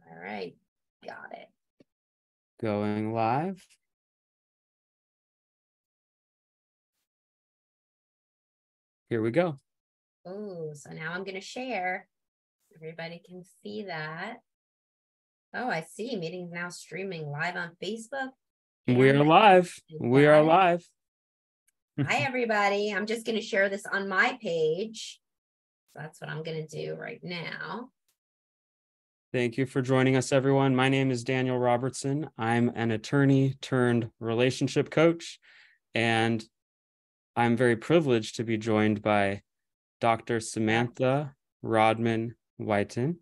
All right, got it. Going live. Here we go. Oh, so now I'm going to share. Everybody can see that. Oh, I see. Meeting's now streaming live on Facebook. We And are live. We are live. Hi, everybody. I'm just going to share this on my page. So that's what I'm going to do right now. Thank you for joining us, everyone. My name is Daniel Robertson. I'm an attorney turned relationship coach, and I'm very privileged to be joined by Dr. Samantha Rodman-Whiten.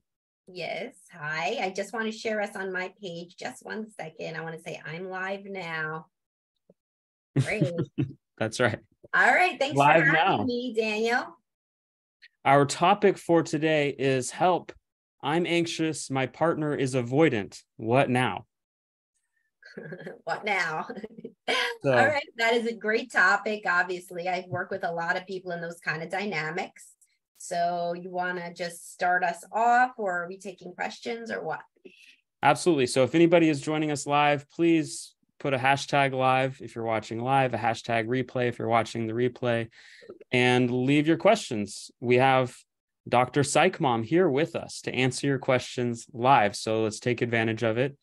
Yes. Hi. I just want to share us on my page. Just 1 second. I want to say I'm live now. Great. That's right. All right. Thanks live for having now. me, Daniel. Our topic for today is help. I'm anxious. My partner is avoidant. What now? What now? So, all right. That is a great topic. Obviously, I work with a lot of people in those kind of dynamics. So you want to just start us off, or are we taking questions, or what? absolutely. So if anybody is joining us live, please put a hashtag live if you're watching live, a hashtag replay if you're watching the replay, and leave your questions. We have Dr. Psych Mom here with us to answer your questions live. So let's take advantage of it.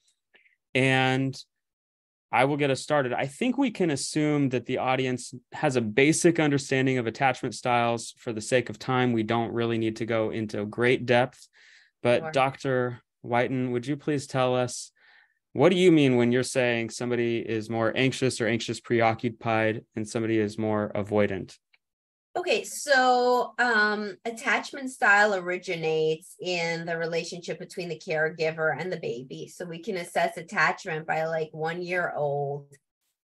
And I will get us started. I think we can assume that the audience has a basic understanding of attachment styles. For the sake of time, we don't really need to go into great depth. But Sure. Dr. Whiten, would you please tell us, what do you mean when you're saying somebody is more anxious or anxious preoccupied and somebody is more avoidant? Okay, so attachment style originates in the relationship between the caregiver and the baby. So we can assess attachment by like 1 year old.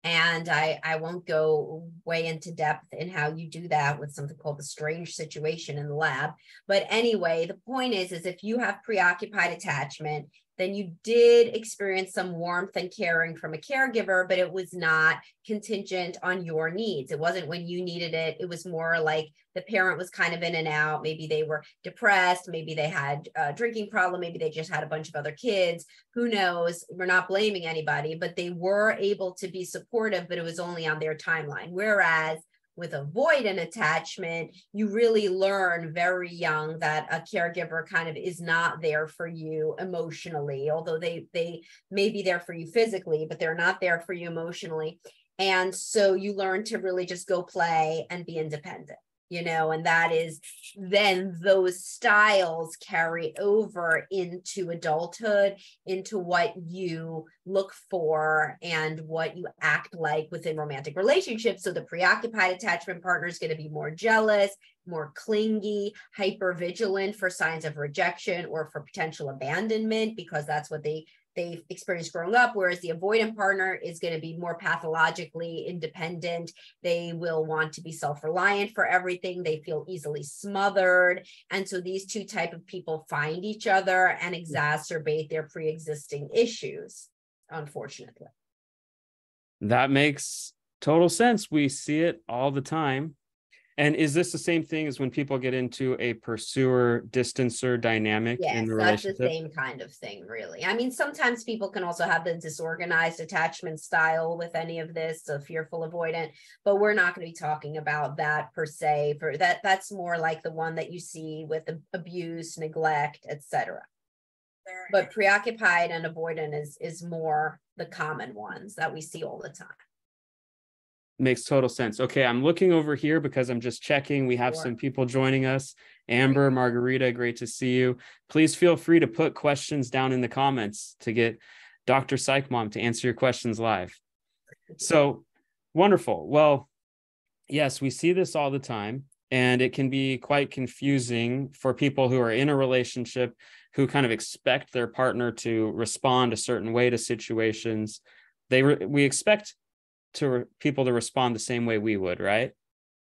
And I won't go way into depth in how you do that with something called the strange situation in the lab. But anyway, the point is if you have preoccupied attachment, then you did experience some warmth and caring from a caregiver, but it was not contingent on your needs. It wasn't when you needed it. It was more like the parent was kind of in and out. Maybe they were depressed. Maybe they had a drinking problem. Maybe they just had a bunch of other kids. Who knows? We're not blaming anybody, but they were able to be supportive, but it was only on their timeline. Whereas with avoidant attachment, you really learn very young that a caregiver kind of is not there for you emotionally, although they may be there for you physically, but they're not there for you emotionally. And so you learn to really just go play and be independent, and that is then those styles carry over into adulthood, into what you look for and what you act like within romantic relationships. So the preoccupied attachment partner is going to be more jealous, more clingy, hyper vigilant for signs of rejection or for potential abandonment, because that's what they've experienced growing up, whereas the avoidant partner is going to be more pathologically independent. They will want to be self-reliant for everything. They feel easily smothered. And so these two type of people find each other and exacerbate their pre-existing issues, unfortunately. That makes total sense. We see it all the time. And is this the same thing as when people get into a pursuer distancer dynamic in the relationship? That's the same kind of thing, really. I mean, sometimes people can also have the disorganized attachment style with any of this, so fearful avoidant, but we're not going to be talking about that per se. For that's more like the one that you see with abuse, neglect, etc. But preoccupied and avoidant is more the common ones that we see all the time. Makes total sense. Okay, I'm looking over here because I'm just checking. We have some people joining us. Amber, Margarita, great to see you. Please feel free to put questions down in the comments to get Dr. Psych Mom to answer your questions live. So wonderful. Well, yes, we see this all the time, and it can be quite confusing for people who are in a relationship who kind of expect their partner to respond a certain way to situations. We expect people to respond the same way we would, right?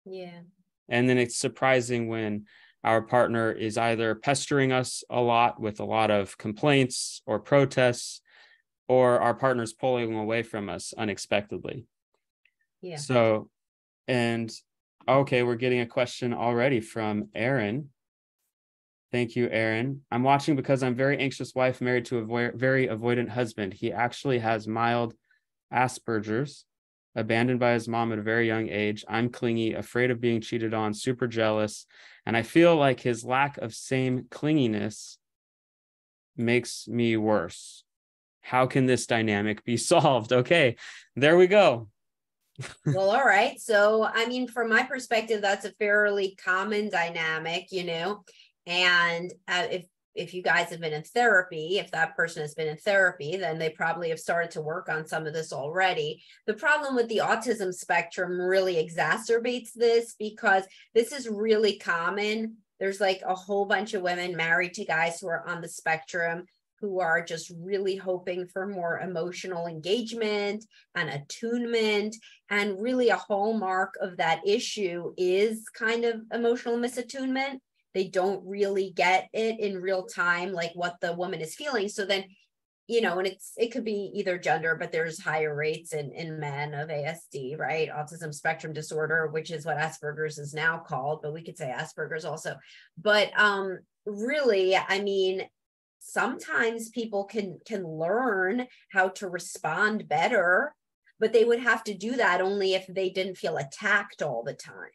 Yeah. And then it's surprising when our partner is either pestering us a lot with a lot of complaints or protests, or our partner's pulling away from us unexpectedly. Yeah. So, and okay, we're getting a question already from Aaron. Thank you, Aaron. I'm watching because I'm very anxious wife married to a very avoidant husband. He actually has mild Asperger's, abandoned by his mom at a very young age. I'm clingy, afraid of being cheated on, super jealous. And I feel like his lack of same clinginess makes me worse. How can this dynamic be solved? Okay, there we go. Well, all right. So, I mean, from my perspective, that's a fairly common dynamic, and if you guys have been in therapy, if that person has been in therapy, then they probably have started to work on some of this already. The problem with the autism spectrum really exacerbates this because this is really common. There's like a whole bunch of women married to guys who are on the spectrum who are just really hoping for more emotional engagement and attunement. And really a hallmark of that issue is kind of emotional misattunement. They don't really get it in real time, like what the woman is feeling. So then, and it could be either gender, but there's higher rates in men of ASD, right? Autism spectrum disorder, which is what Asperger's is now called, but we could say Asperger's also. But really, I mean, sometimes people can learn how to respond better, but they would have to do that only if they didn't feel attacked all the time.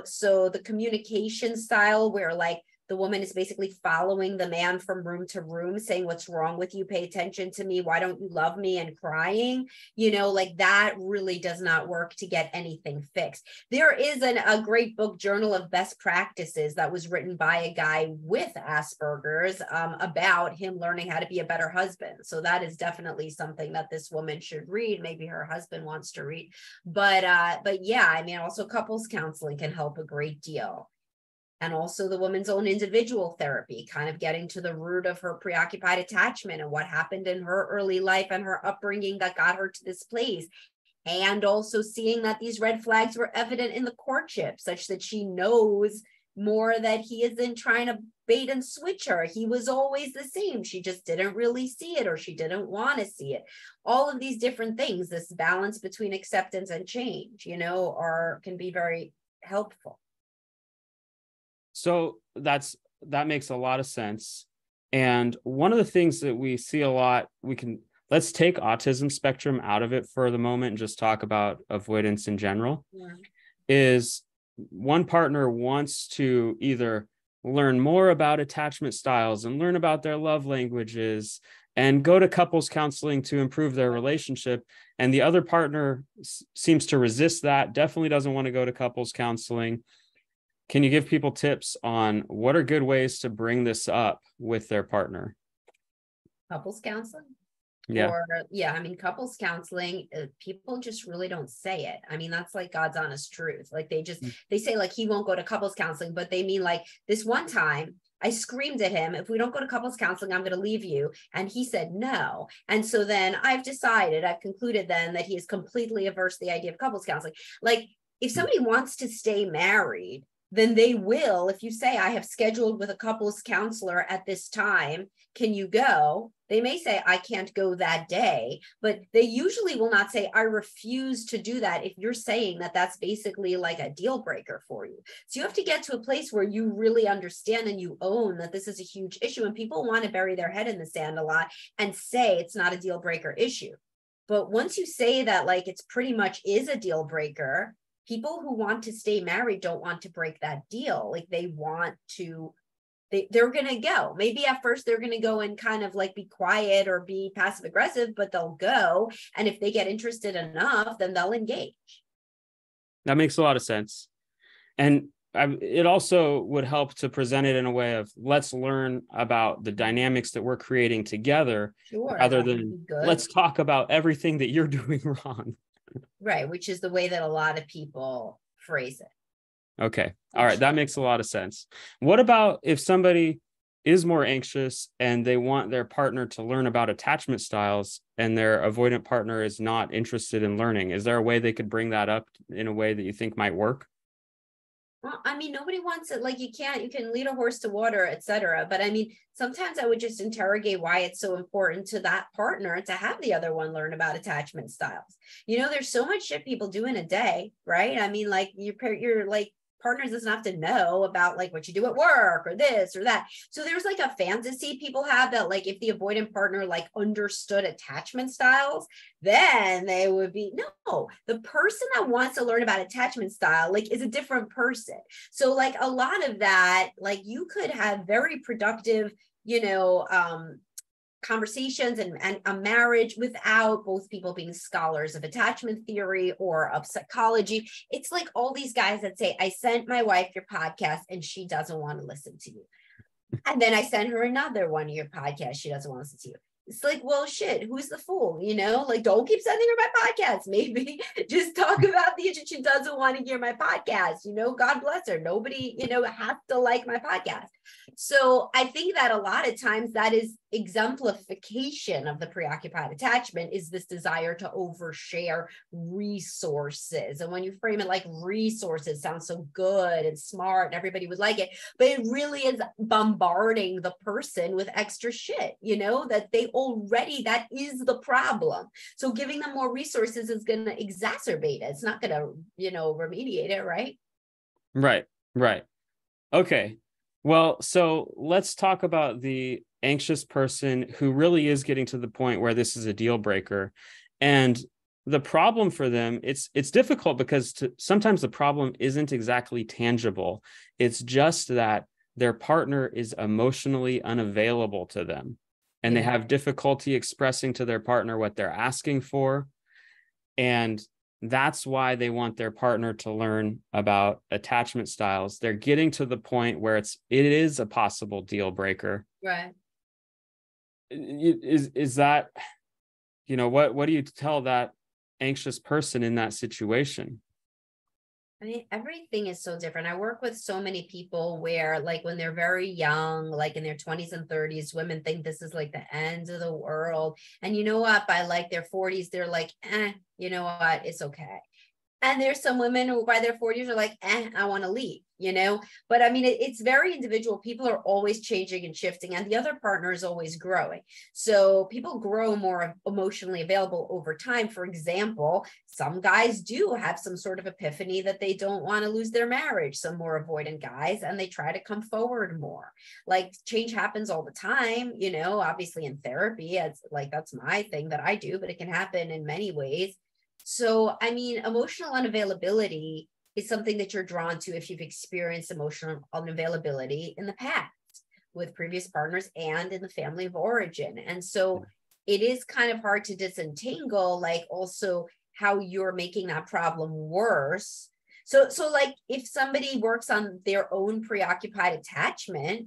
So the communication style where like the woman is basically following the man from room to room saying, what's wrong with you? Pay attention to me. Why don't you love me? And crying, like that really does not work to get anything fixed. There is a great book, Journal of Best Practices, that was written by a guy with Asperger's about him learning how to be a better husband. So that is definitely something that this woman should read. Maybe her husband wants to read. But yeah, I mean, also couples counseling can help a great deal. And also the woman's own individual therapy, kind of getting to the root of her preoccupied attachment and what happened in her early life and her upbringing that got her to this place. And also seeing that these red flags were evident in the courtship, such that she knows more that he isn't trying to bait and switch her. He was always the same. She just didn't really see it, or she didn't want to see it. All of these different things, this balance between acceptance and change, can be very helpful. So that makes a lot of sense. And one of the things that we see a lot, let's take autism spectrum out of it for the moment and just talk about avoidance in general. Yeah. Is one partner wants to either learn more about attachment styles and learn about their love languages and go to couples counseling to improve their relationship. And the other partner seems to resist that, definitely doesn't want to go to couples counseling. Can you give people tips on what are good ways to bring this up with their partner? Couples counseling? Yeah. I mean, couples counseling, people just really don't say it. I mean, that's like God's honest truth. Like they say like, he won't go to couples counseling, but they mean like this one time I screamed at him, if we don't go to couples counseling, I'm going to leave you. And he said no. And so then I've concluded then that he is completely averse to the idea of couples counseling. Like if somebody wants to stay married, then they will. If you say, I have scheduled with a couples counselor at this time, can you go? They may say, I can't go that day, but they usually will not say, I refuse to do that if you're saying that that's basically like a deal breaker for you. So you have to get to a place where you really understand and you own that this is a huge issue, and people want to bury their head in the sand a lot and say it's not a deal breaker issue. But once you say that like it's pretty much is a deal breaker, people who want to stay married don't want to break that deal. Like they're going to go. Maybe at first they're going to go and kind of like be quiet or be passive aggressive, but they'll go. And if they get interested enough, then they'll engage. That makes a lot of sense. And it also would help to present it in a way of let's learn about the dynamics that we're creating together, rather than let's talk about everything that you're doing wrong. Right, which is the way that a lot of people phrase it. Okay. All right. That makes a lot of sense. What about if somebody is more anxious and they want their partner to learn about attachment styles and their avoidant partner is not interested in learning? Is there a way they could bring that up in a way that you think might work? Well, I mean, nobody wants it. Like you can lead a horse to water, etc. But I mean, sometimes I would just interrogate why it's so important to that partner to have the other one learn about attachment styles. There's so much shit people do in a day, right? I mean, like your like partner doesn't have to know about like what you do at work or this or that. So there's like a fantasy people have that like if the avoidant partner like understood attachment styles, then they would be, no, the person that wants to learn about attachment style like is a different person. So like a lot of that, like you could have very productive, conversations and a marriage without both people being scholars of attachment theory or of psychology. It's like all these guys that say, I sent my wife your podcast and she doesn't want to listen to you. And then I sent her another one of your podcasts. She doesn't want to listen to you. It's like, well, shit, who's the fool? Like, don't keep sending her my podcast. Maybe just talk about the issue. She doesn't want to hear my podcast. God bless her. Nobody, has to like my podcast. So I think that a lot of times that is exemplification of the preoccupied attachment is this desire to overshare resources. And when you frame it like resources, sounds so good and smart and everybody would like it, but it really is bombarding the person with extra shit, that they already, that is the problem. So giving them more resources is going to exacerbate it. It's not going to, remediate it, right? Right. Okay. Well, so let's talk about the anxious person who really is getting to the point where this is a deal breaker. And the problem for them, it's difficult because sometimes the problem isn't exactly tangible. It's just that their partner is emotionally unavailable to them. And they have difficulty expressing to their partner what they're asking for. And that's why they want their partner to learn about attachment styles. They're getting to the point where it is a possible deal breaker. Right. Is that, what do you tell that anxious person in that situation? I mean, everything is so different. I work with so many people where like when they're very young, like in their 20s and 30s, women think this is like the end of the world. And you know what? By like their 40s, they're like, you know what? It's okay. And there's some women who by their 40s are like, I want to leave, but I mean, it's very individual. People are always changing and shifting and the other partner is always growing. So people grow more emotionally available over time. For example, some guys do have some sort of epiphany that they don't want to lose their marriage, some more avoidant guys, and they try to come forward more. Like change happens all the time, obviously in therapy, it's like, that's my thing that I do, but it can happen in many ways. So, I mean, emotional unavailability is something that you're drawn to if you've experienced emotional unavailability in the past with previous partners and in the family of origin. And so it is kind of hard to disentangle, like also how you're making that problem worse. So like if somebody works on their own preoccupied attachment,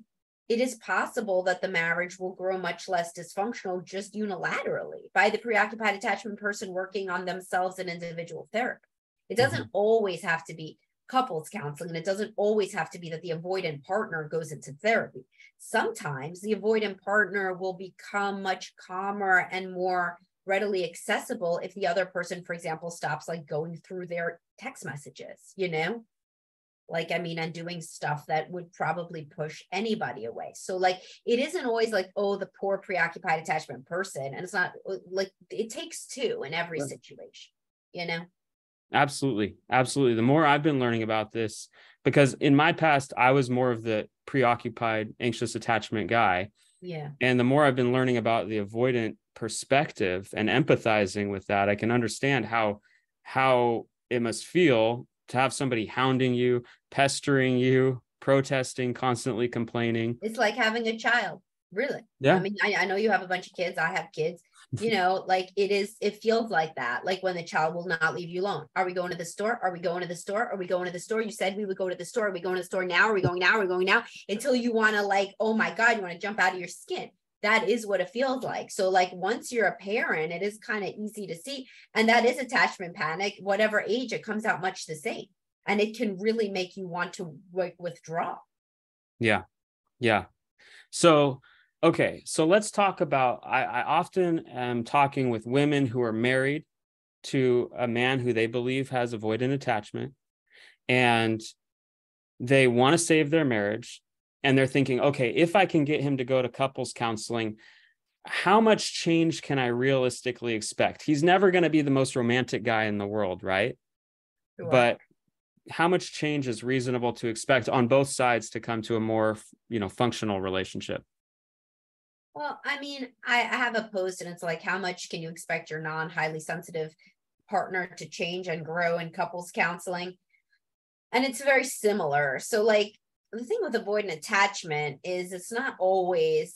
it is possible that the marriage will grow much less dysfunctional just unilaterally by the preoccupied attachment person working on themselves in individual therapy. It doesn't always have to be couples counseling, and it doesn't always have to be that the avoidant partner goes into therapy. Sometimes the avoidant partner will become much calmer and more readily accessible if the other person, for example, stops like going through their text messages, like, I mean, and doing stuff that would probably push anybody away. So like, it isn't always like, oh, the poor preoccupied attachment person. And it's not like, it takes two in every situation, Absolutely. The more I've been learning about this, because in my past, I was more of the preoccupied, anxious attachment guy. Yeah. And the more I've been learning about the avoidant perspective and empathizing with that, I can understand how it must feel to have somebody hounding you, pestering you, protesting, constantly complaining. It's like having a child, really. Yeah. I mean, I know you have a bunch of kids. I have kids, like it feels like that. Like when the child will not leave you alone. Are we going to the store? Are we going to the store? Are we going to the store? You said we would go to the store. Are we going to the store now? Are we going now? Are we going now? Until you want to like, oh my God, you want to jump out of your skin. That is what it feels like. So like once you're a parent, it is kind of easy to see. And that is attachment panic, whatever age, it comes out much the same. And it can really make you want to like withdraw. Yeah. So, okay. So let's talk about, I often am talking with women who are married to a man who they believe has avoidant attachment, and they want to save their marriage. And they're thinking, okay, if I can get him to go to couples counseling, how much change can I realistically expect? He's never going to be the most romantic guy in the world, right? Sure. But how much change is reasonable to expect on both sides to come to a more, functional relationship? Well, I mean, I have a post and it's like, how much can you expect your non-highly sensitive partner to change and grow in couples counseling? And it's very similar. So like the thing with avoidant attachment is it's not always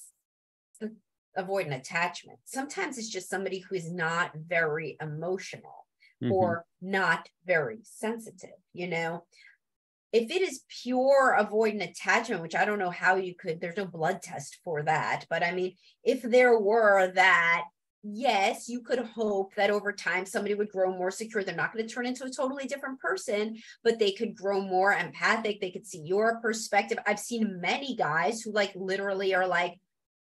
avoidant attachment. Sometimes it's just somebody who is not very emotional or not very sensitive, If it is pure avoidant attachment, which I don't know how you could, there's no blood test for that. But I mean, if there were that, yes, you could hope that over time somebody would grow more secure. They're not going to turn into a totally different person, but they could grow more empathic. They could see your perspective. I've seen many guys who like literally are like,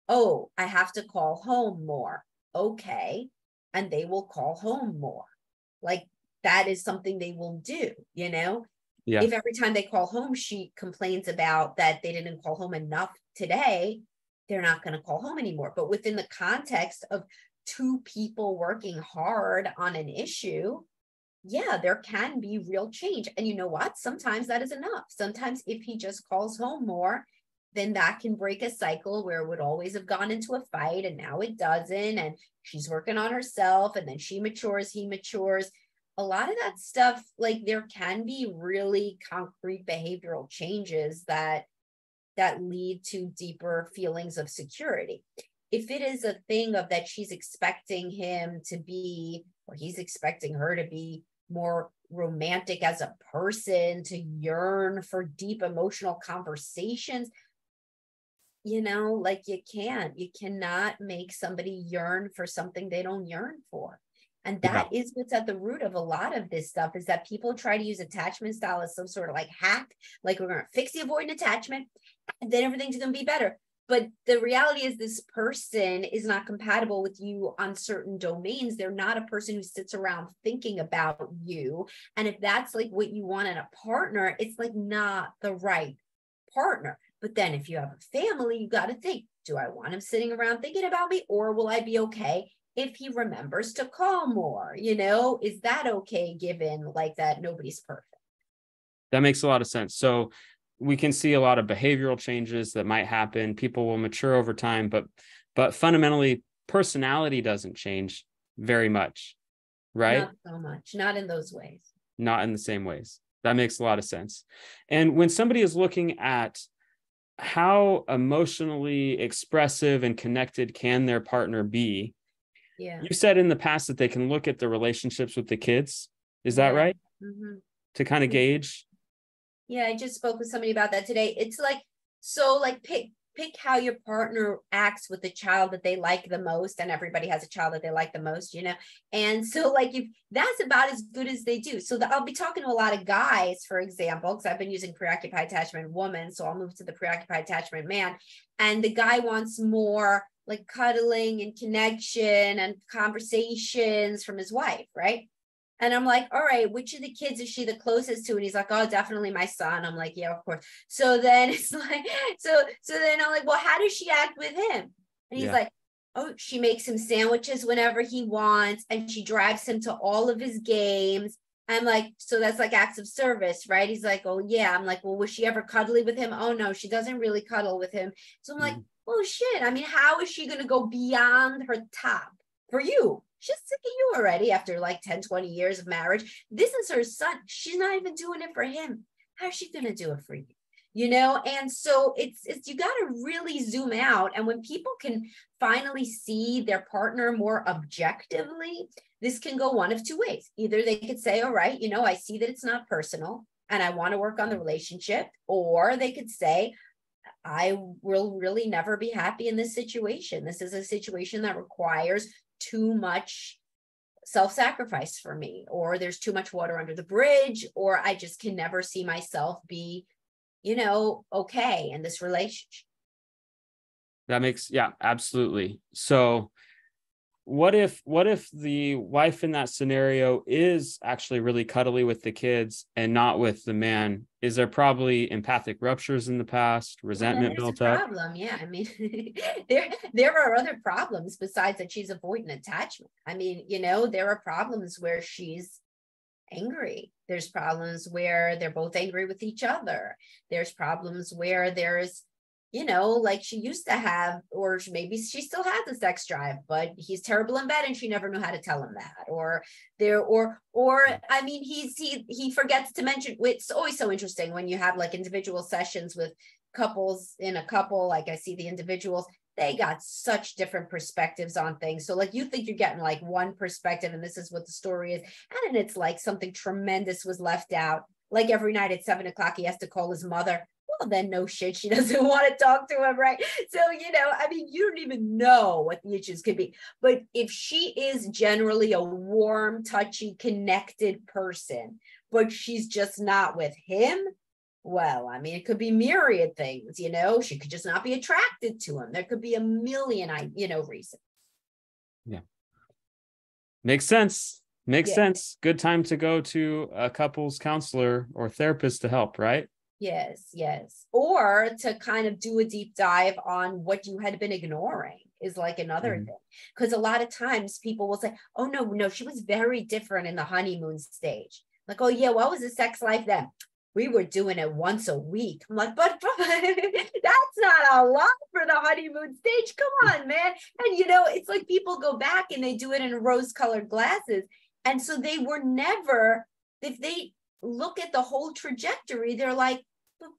oh, I have to call home more. Okay. And they will call home more. Like that is something they will do, Yeah. If every time they call home, she complains about that they didn't call home enough today, they're not going to call home anymore. But within the context of two people working hard on an issue, yeah, there can be real change. And you know what? Sometimes that is enough. Sometimes if he just calls home more, then that can break a cycle where it would always have gone into a fight and now it doesn't. And she's working on herself and then she matures, he matures. A lot of that stuff, like there can be really concrete behavioral changes that lead to deeper feelings of security. If it is a thing of that she's expecting him to be, or he's expecting her to be more romantic as a person, to yearn for deep emotional conversations, like you cannot make somebody yearn for something they don't yearn for. And that is what's at the root of a lot of this stuff, is that people try to use attachment style as some sort of like hack, like we're going to fix the avoidant attachment and then everything's going to be better. But the reality is this person is not compatible with you on certain domains. They're not a person who sits around thinking about you. And if that's like what you want in a partner, it's like not the right partner. But then if you have a family, you got to think, do I want him sitting around thinking about me, or will I be okay if he remembers to call more? Is that okay given like that nobody's perfect? That makes a lot of sense. So we can see a lot of behavioral changes that might happen. People will mature over time, but fundamentally personality doesn't change very much, right? Not so much, not in those ways. Not in the same ways. That makes a lot of sense. And when somebody is looking at how emotionally expressive and connected can their partner be, you said in the past that they can look at the relationships with the kids. Is that right? To kind of gauge? Yeah, I just spoke with somebody about that today. It's like, so like pick how your partner acts with the child that they like the most, and everybody has a child that they like the most, and so like if that's about as good as they do. So I'll be talking to a lot of guys, for example, because I've been using preoccupied attachment woman, so I'll move to the preoccupied attachment man, and the guy wants more like cuddling and connection and conversations from his wife, right? And I'm like, all right, which of the kids is she the closest to? And he's like, oh, definitely my son. I'm like, yeah, of course. So then it's like, so then I'm like, well, how does she act with him? And he's like, oh, she makes him sandwiches whenever he wants, and she drives him to all of his games. I'm like, so that's like acts of service, right? He's like, oh yeah. I'm like, well, was she ever cuddly with him? Oh no, she doesn't really cuddle with him. So I'm like, oh shit. I mean, how is she going to go beyond her top for you? She's sick of you already after like 10, 20 years of marriage. This is her son. She's not even doing it for him. How's she going to do it for you? And so it's you got to really zoom out. And when people can finally see their partner more objectively, this can go one of two ways. Either they could say, all right, I see that it's not personal and I want to work on the relationship. Or they could say, I will really never be happy in this situation. This is a situation that requires too much self-sacrifice for me, or there's too much water under the bridge, or I just can never see myself be, okay in this relationship. That makes, yeah, absolutely. So what if the wife in that scenario is actually really cuddly with the kids and not with the man? Is there probably empathic ruptures in the past, resentment built up? Problem, yeah. I mean, there are other problems besides that she's avoidant attachment. I mean, there are problems where she's angry. There's problems where they're both angry with each other. There's problems where there's, like she used to have, or maybe she still has a sex drive, but he's terrible in bed and she never knew how to tell him that. I mean, he forgets to mention. It's always so interesting when you have like individual sessions with couples in a couple, like I see the individuals, they got such different perspectives on things. So like you think you're getting like one perspective and this is what the story is. And it's like something tremendous was left out. Like every night at 7:00, he has to call his mother. Well, then no shit, she doesn't want to talk to him, right? So, I mean, you don't even know what the issues could be. But if she is generally a warm, touchy, connected person, but she's just not with him, well, I mean, it could be myriad things, she could just not be attracted to him. There could be a million, reasons. Yeah. Makes sense. Makes sense. Good time to go to a couples counselor or therapist to help, right? Yes. Or to kind of do a deep dive on what you had been ignoring is like another thing. Because a lot of times people will say, oh, no, she was very different in the honeymoon stage. Like, oh, yeah, what was the sex life then? We were doing it once a week. I'm like, but that's not a lot for the honeymoon stage. Come on, man. And, it's like people go back and they do it in rose-colored glasses. And so they were never, if they look at the whole trajectory, they're like,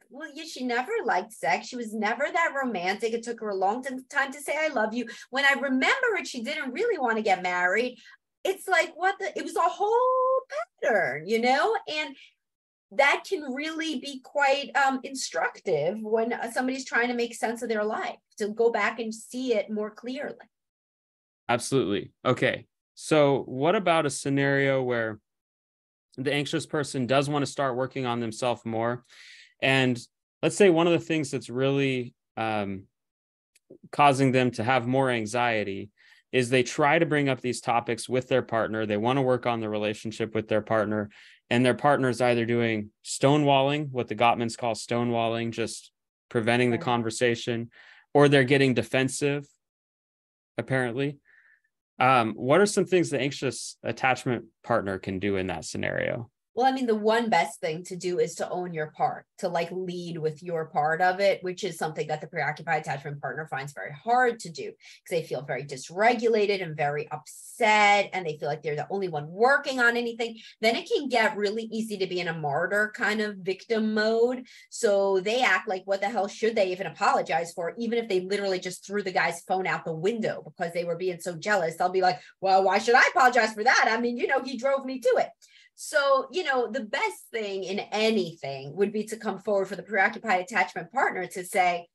well, yeah, she never liked sex. She was never that romantic. It took her a long time to say, I love you. When I remember it, she didn't really want to get married. It's like, it was a whole pattern, and that can really be quite instructive when somebody's trying to make sense of their life, to go back and see it more clearly. Absolutely. Okay. So what about a scenario where the anxious person does want to start working on themselves more? And let's say one of the things that's really causing them to have more anxiety is they try to bring up these topics with their partner. They want to work on the relationship with their partner, and their partner is either doing stonewalling, what the Gottmans call stonewalling, just preventing the conversation, or they're getting defensive, apparently. What are some things the anxious attachment partner can do in that scenario? Well, I mean, the one best thing to do is to own your part, to like lead with your part of it, which is something that the preoccupied attachment partner finds very hard to do because they feel very dysregulated and very upset, and they feel like they're the only one working on anything. Then it can get really easy to be in a martyr kind of victim mode. So they act like, what the hell should they even apologize for? Even if they literally just threw the guy's phone out the window because they were being so jealous, they'll be like, well, why should I apologize for that? I mean, he drove me to it. So, the best thing in anything would be to come forward for the preoccupied attachment partner to say,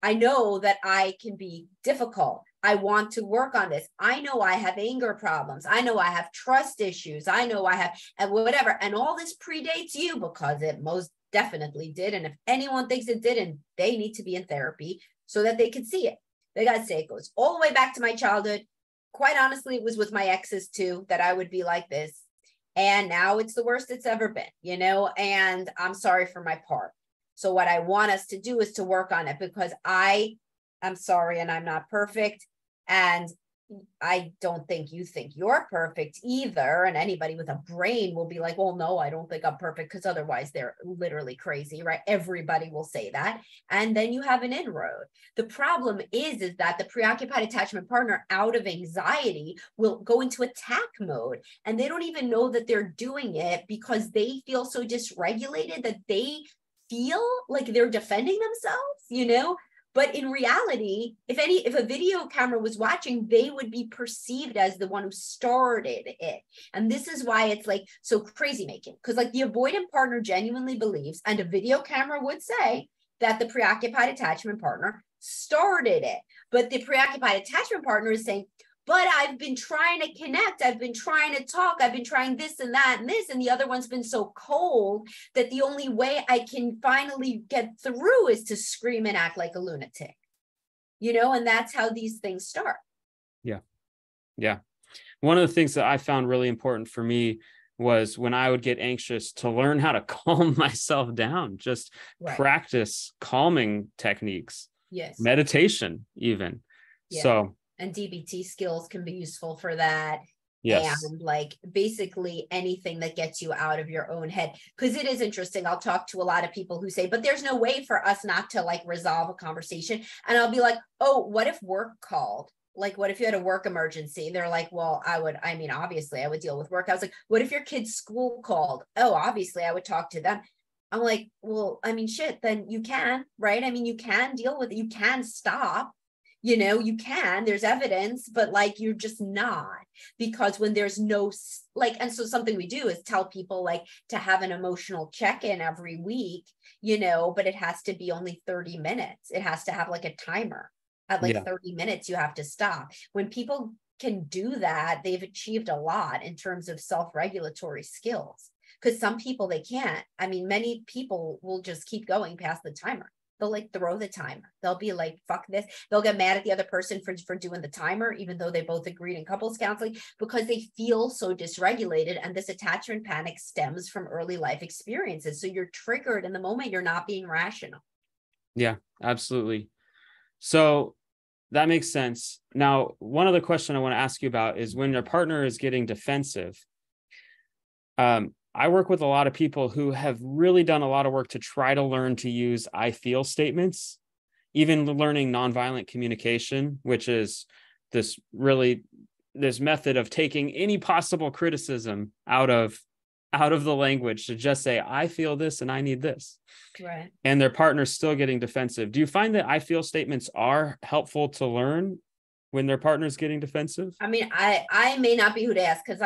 I know that I can be difficult. I want to work on this. I know I have anger problems. I know I have trust issues. I know I have, and whatever. And all this predates you, because it most definitely did. And if anyone thinks it didn't, they need to be in therapy so that they can see it. They got to say it goes all the way back to my childhood. Quite honestly, it was with my exes too, that I would be like this. And now it's the worst it's ever been, and I'm sorry for my part. So what I want us to do is to work on it, because I'm sorry and I'm not perfect. And I don't think you think you're perfect either. And anybody with a brain will be like, well, no, I don't think I'm perfect, because otherwise they're literally crazy, right? Everybody will say that. And then you have an inroad. The problem is that the preoccupied attachment partner, out of anxiety, will go into attack mode. And they don't even know that they're doing it, because they feel so dysregulated that they feel like they're defending themselves, But in reality, if a video camera was watching, they would be perceived as the one who started it. And this is why it's like so crazy making, because like the avoidant partner genuinely believes, and a video camera would say, that the preoccupied attachment partner started it. But the preoccupied attachment partner is saying, but I've been trying to connect. I've been trying to talk. I've been trying this and that and this. And the other one's been so cold that the only way I can finally get through is to scream and act like a lunatic, and that's how these things start. Yeah. One of the things that I found really important for me was when I would get anxious, to learn how to calm myself down, just practice calming techniques, meditation even. So. And DBT skills can be useful for that. Yes. And like basically anything that gets you out of your own head. Because it is interesting. I'll talk to a lot of people who say, but there's no way for us not to like resolve a conversation. And I'll be like, oh, what if work called? Like, what if you had a work emergency? They're like, well, obviously I would deal with work. I was like, what if your kid's school called? Oh, obviously I would talk to them. I'm like, well, shit, then you can, right? You can deal with it. You can stop. You can, there's evidence, but like, you're just not, because when there's no, like, and so something we do is tell people like to have an emotional check-in every week, but it has to be only 30 minutes. It has to have like a timer at like 30 minutes, you have to stop. When people can do that, they've achieved a lot in terms of self-regulatory skills, because some people, they can't. Many people will just keep going past the timer. They'll like throw the timer. They'll be like, fuck this. They'll get mad at the other person for doing the timer, even though they both agreed in couples counseling, because they feel so dysregulated. And this attachment panic stems from early life experiences. So you're triggered in the moment. You're not being rational. Yeah, absolutely. So that makes sense. Now, one other question I want to ask you about is when your partner is getting defensive. I work with a lot of people who have really done a lot of work to try to learn to use I feel statements, even learning nonviolent communication, which is this method of taking any possible criticism out of the language to just say, I feel this and I need this. Right. And their partner's still getting defensive. Do you find that I feel statements are helpful to learn when their partner's getting defensive? I may not be who to ask, because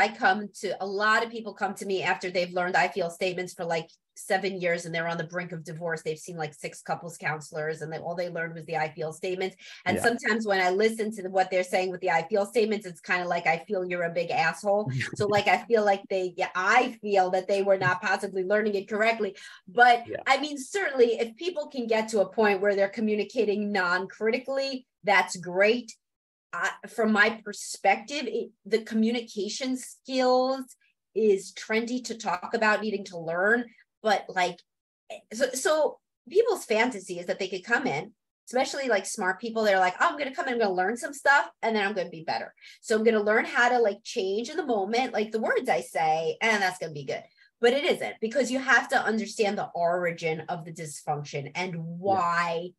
a lot of people come to me after they've learned I feel statements for like 7 years and they're on the brink of divorce. They've seen like 6 couples counselors and all they learned was the I feel statements. And sometimes when I listen to what they're saying with the I feel statements, it's kind of like, I feel you're a big asshole. So like, I feel like I feel that they were not possibly learning it correctly. But certainly if people can get to a point where they're communicating non-critically, that's great. From my perspective, the communication skills is trendy to talk about needing to learn, but like, so people's fantasy is that they could come in, especially like smart people. They're like, oh, I'm going to come in, I'm going to learn some stuff, and then I'm going to be better. So I'm going to learn how to like change in the moment, like the words I say, and that's going to be good. But it isn't, because you have to understand the origin of the dysfunction and why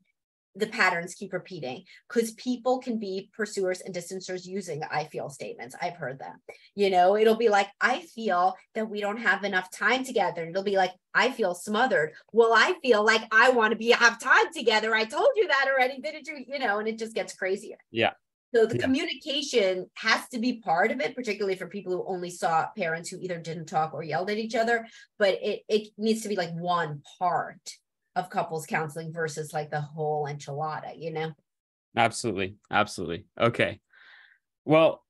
the patterns keep repeating, because people can be pursuers and distancers using I feel statements. I've heard them. It'll be like, I feel that we don't have enough time together. It'll be like, I feel smothered. Well, I feel like I want to have time together. I told you that already, didn't you? And it just gets crazier. Yeah. So the communication has to be part of it, particularly for people who only saw parents who either didn't talk or yelled at each other. But it needs to be like one part of couples counseling versus like the whole enchilada, Absolutely. Okay. Well,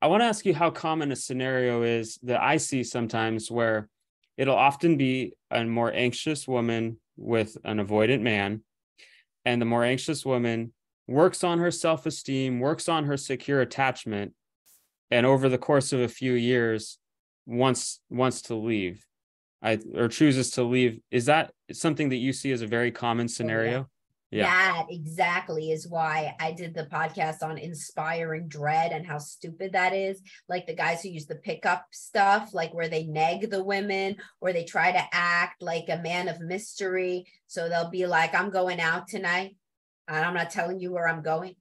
I want to ask you how common a scenario is that I see sometimes, where it'll often be a more anxious woman with an avoidant man, and the more anxious woman works on her self-esteem, works on her secure attachment, and over the course of a few years wants to leave. Or chooses to leave. Is that something that you see as a very common scenario? Yeah. That exactly is why I did the podcast on inspiring dread and how stupid that is. Like the guys who use the pickup stuff, like where they neg the women or they try to act like a man of mystery. So they'll be like, I'm going out tonight and I'm not telling you where I'm going.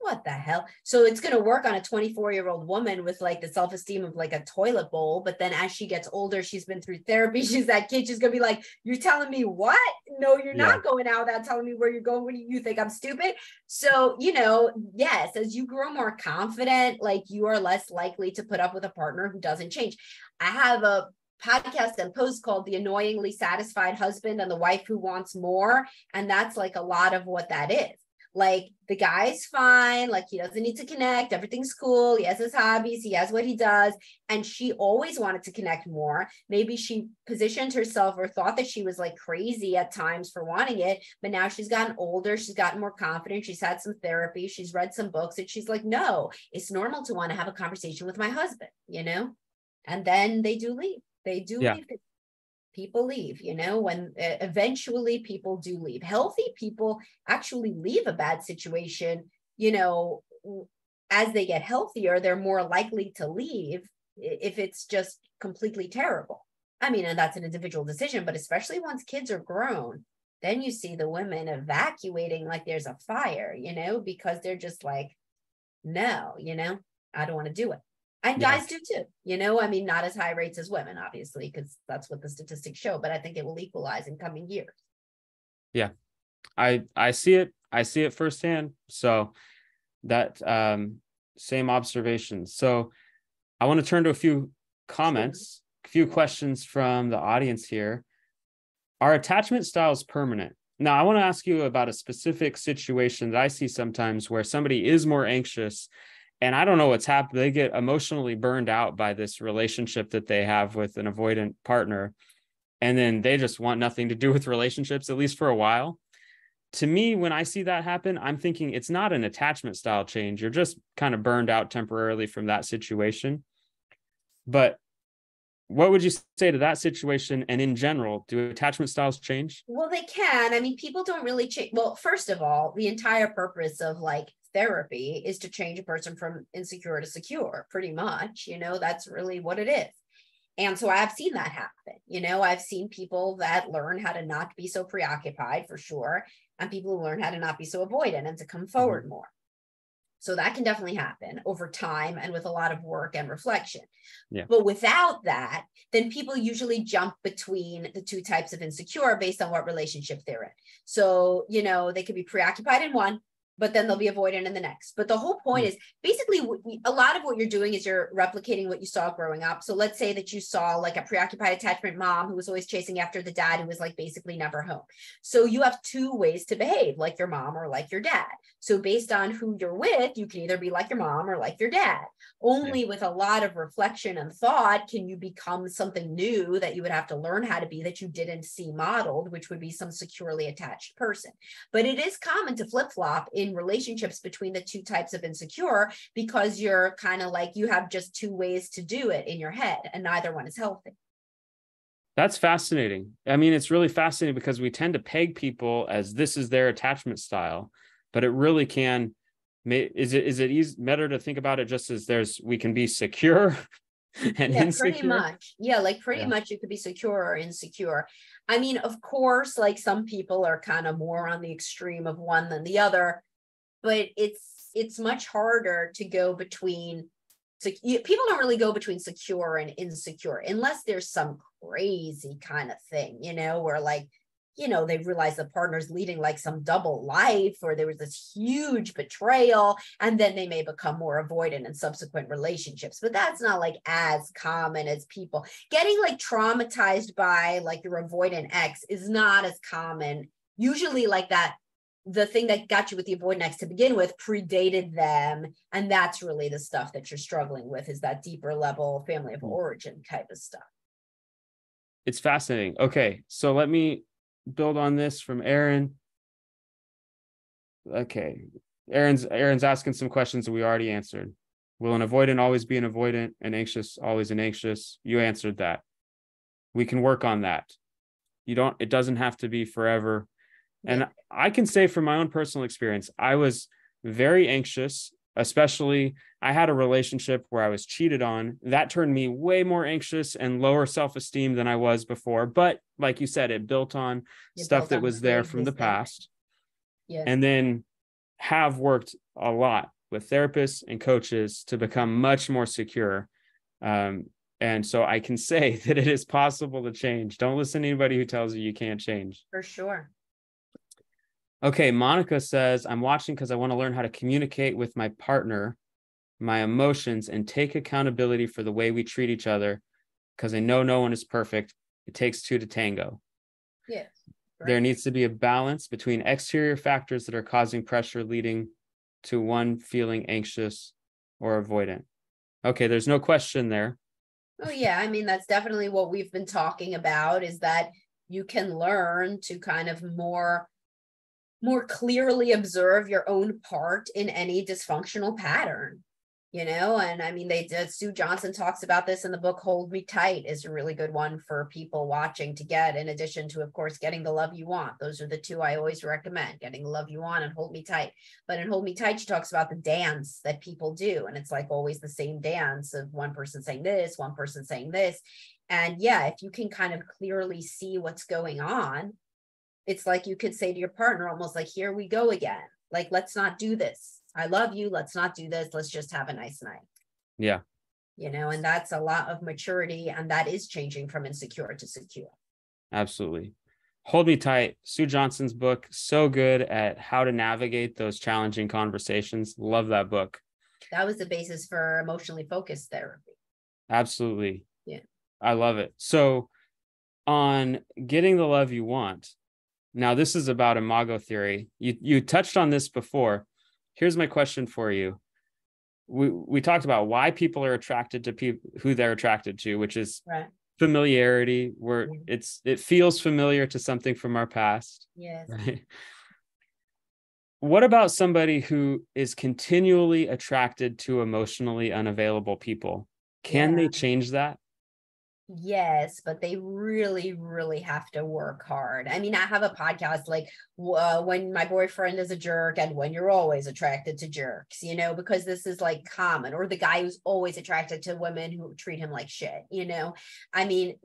What the hell? So it's going to work on a 24-year-old woman with like the self-esteem of like a toilet bowl. But then as she gets older, she's been through therapy. She's that kid. She's going to be like, you're telling me what? No, you're not going out without telling me where you're going. When you think I'm stupid? So, yes, as you grow more confident, like you are less likely to put up with a partner who doesn't change. I have a podcast and post called The Annoyingly Satisfied Husband and the Wife Who Wants More. And that's like a lot of what that is. Like the guy's fine, like he doesn't need to connect, everything's cool, he has his hobbies, he has what he does, and she always wanted to connect more. Maybe she positioned herself or thought that she was like crazy at times for wanting it, but now she's gotten older, she's gotten more confident, she's had some therapy, she's read some books, and she's like, no, it's normal to want to have a conversation with my husband, and then they do leave. Leave. People leave, when eventually people do leave. Healthy people actually leave a bad situation, as they get healthier, they're more likely to leave if it's just completely terrible. I mean, and that's an individual decision, but especially once kids are grown, then you see the women evacuating like there's a fire, because they're just like, no, I don't want to do it. And guys do too, I mean, not as high rates as women, obviously, because that's what the statistics show, but I think it will equalize in coming years. Yeah, I see it. I see it firsthand. So that same observation. So I want to turn to a few comments, a few questions from the audience here. Are attachment styles permanent? Now, I want to ask you about a specific situation that I see sometimes where somebody is more anxious and I don't know what's happened. They get emotionally burned out by this relationship that they have with an avoidant partner. And then they just want nothing to do with relationships, at least for a while. To me, when I see that happen, I'm thinking it's not an attachment style change. You're just kind of burned out temporarily from that situation. But what would you say to that situation? And in general, do attachment styles change? Well, they can. I mean, people don't really change. Well, first of all, the entire purpose of like therapy is to change a person from insecure to secure, pretty much. That's really what it is. And so I've seen that happen. I've seen people that learn how to not be so preoccupied, for sure, and people who learn how to not be so avoidant and to come forward more. So that can definitely happen over time and with a lot of work and reflection. Yeah. But without that, then people usually jump between the two types of insecure based on what relationship they're in. So, they could be preoccupied in one, but then they'll be avoidant in the next. But the whole point is basically a lot of what you're doing is you're replicating what you saw growing up. So let's say that you saw like a preoccupied attachment mom who was always chasing after the dad who was like basically never home. So you have two ways to behave, like your mom or like your dad. So based on who you're with, you can either be like your mom or like your dad. Only with a lot of reflection and thought can you become something new that you would have to learn how to be that you didn't see modeled, which would be some securely attached person. But it is common to flip-flop in relationships between the two types of insecure because you're kind of like you have just two ways to do it in your head and neither one is healthy. That's fascinating. I mean, it's really fascinating because we tend to peg people as this is their attachment style, but it really can. Is it better to think about it just as we can be secure and insecure? Pretty much. Pretty much you could be secure or insecure. I mean, of course, like some people are kind of more on the extreme of one than the other, but it's much harder to go between. People don't really go between secure and insecure unless there's some crazy kind of thing, where like, they realize the partner's leading like some double life or there was this huge betrayal and then they may become more avoidant in subsequent relationships. But that's not like as common as people getting like traumatized by like your avoidant ex is not as common. Usually like that, the thing that got you with the avoidant ex to begin with predated them. And that's really the stuff that you're struggling with is that deeper level family of origin type of stuff. It's fascinating. Okay. So let me build on this from Aaron. Okay. Aaron's asking some questions that we already answered. Will an avoidant always be an avoidant and anxious always an anxious? You answered that. We can work on that. It doesn't have to be forever. And I can say from my own personal experience, I was very anxious, especially I had a relationship where I was cheated on. That turned me way more anxious and lower self-esteem than I was before. But like you said, it built on stuff that was there from the past. Yeah. And then have worked a lot with therapists and coaches to become much more secure. And so I can say that it is possible to change. Don't listen to anybody who tells you can't change. For sure. Okay, Monica says, I'm watching because I want to learn how to communicate with my partner, my emotions, and take accountability for the way we treat each other because I know no one is perfect. It takes two to tango. Yes. Right. There needs to be a balance between exterior factors that are causing pressure leading to one feeling anxious or avoidant. Okay, there's no question there. Oh, yeah. I mean, that's definitely what we've been talking about is that you can learn to kind of more clearly observe your own part in any dysfunctional pattern. And I mean, Sue Johnson talks about this in the book. Hold Me Tight is a really good one for people watching to get, in addition to, of course, Getting the Love You Want. Those are the two I always recommend, Getting the Love You Want and Hold Me Tight. But in Hold Me Tight, she talks about the dance that people do. And it's like always the same dance of one person saying this, one person saying this. And yeah, if you can kind of clearly see what's going on, it's like you could say to your partner almost like, here we go again. Like, let's not do this. I love you. Let's not do this. Let's just have a nice night. Yeah. And that's a lot of maturity. And that is changing from insecure to secure. Absolutely. Hold Me Tight, Sue Johnson's book. So good at how to navigate those challenging conversations. Love that book. That was the basis for emotionally focused therapy. Absolutely. Yeah. I love it. So on Getting the Love You Want, now this is about imago theory. You touched on this before. Here's my question for you. We talked about why people are attracted to people who they're attracted to, which is right. Familiarity, where it feels familiar to something from our past. Yes. Right? What about somebody who is continually attracted to emotionally unavailable people? Can they change that? Yes, but they really, really have to work hard. I mean, I have a podcast like When My Boyfriend Is a Jerk and When You're Always Attracted to Jerks, because this is like common, or the guy who's always attracted to women who treat him like shit, I mean,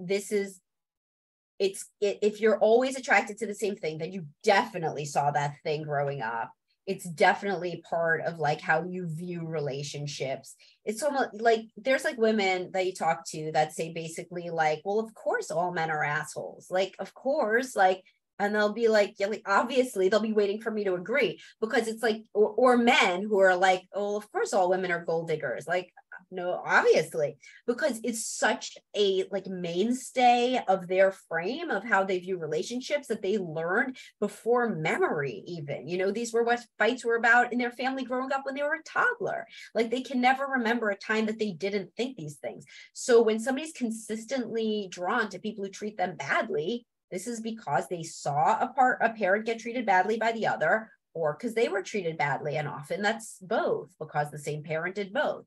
if you're always attracted to the same thing, then you definitely saw that thing growing up. It's definitely part of like how you view relationships. It's almost like there's like women that you talk to that say basically like, well, of course all men are assholes. Like, of course, like, and they'll be like, yeah, like obviously they'll be waiting for me to agree, because it's like, or men who are like, oh, of course all women are gold diggers. Like, no, obviously, because it's such a like mainstay of their frame of how they view relationships that they learned before memory even. These were what fights were about in their family growing up when they were a toddler. Like, they can never remember a time that they didn't think these things. So when somebody's consistently drawn to people who treat them badly, this is because they saw a parent get treated badly by the other, or because they were treated badly. And often that's both, because the same parent did both,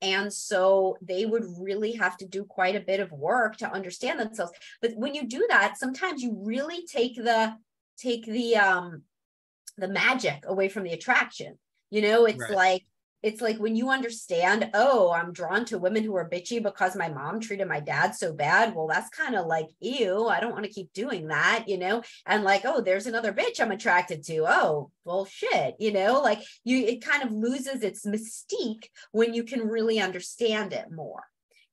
And so they would really have to do quite a bit of work to understand themselves. But when you do that, sometimes you really take the magic away from the attraction. It's like when you understand, oh, I'm drawn to women who are bitchy because my mom treated my dad so bad. Well, that's kind of like, ew, I don't want to keep doing that, and like, oh, there's another bitch I'm attracted to. Oh, well, shit, like it kind of loses its mystique when you can really understand it more.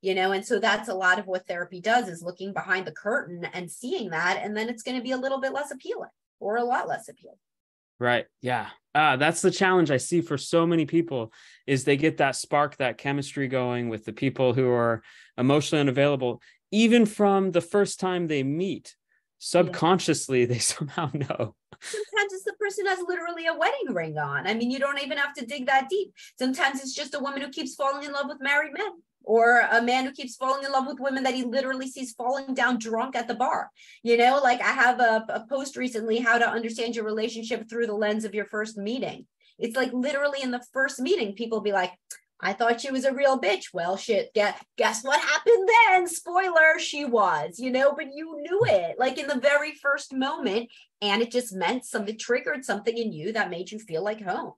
And so that's a lot of what therapy does, is looking behind the curtain and seeing that. And then it's going to be a little bit less appealing, or a lot less appealing. Right. Yeah. That's the challenge I see for so many people, is they get that spark, that chemistry going with the people who are emotionally unavailable, even from the first time they meet. Subconsciously, they somehow know. Sometimes it's the person has literally a wedding ring on. I mean, you don't even have to dig that deep. Sometimes it's just a woman who keeps falling in love with married men, or a man who keeps falling in love with women that he literally sees falling down drunk at the bar. Like I have a post recently, how to understand your relationship through the lens of your first meeting. It's like literally in the first meeting, people be like, I thought she was a real bitch. Well, shit, guess what happened then? Spoiler, she was, but you knew it like in the very first moment. And it just meant something, triggered something in you that made you feel like home.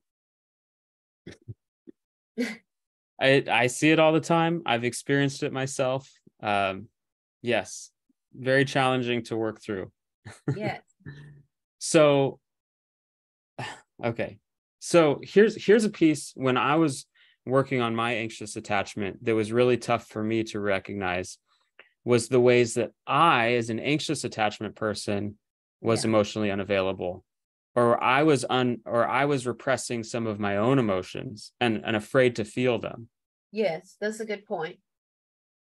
I see it all the time. I've experienced it myself. Yes, very challenging to work through. Yes. So, okay. So here's a piece when I was working on my anxious attachment that was really tough for me to recognize, was the ways that I, as an anxious attachment person, was emotionally unavailable, or I was repressing some of my own emotions and afraid to feel them. Yes, that's a good point.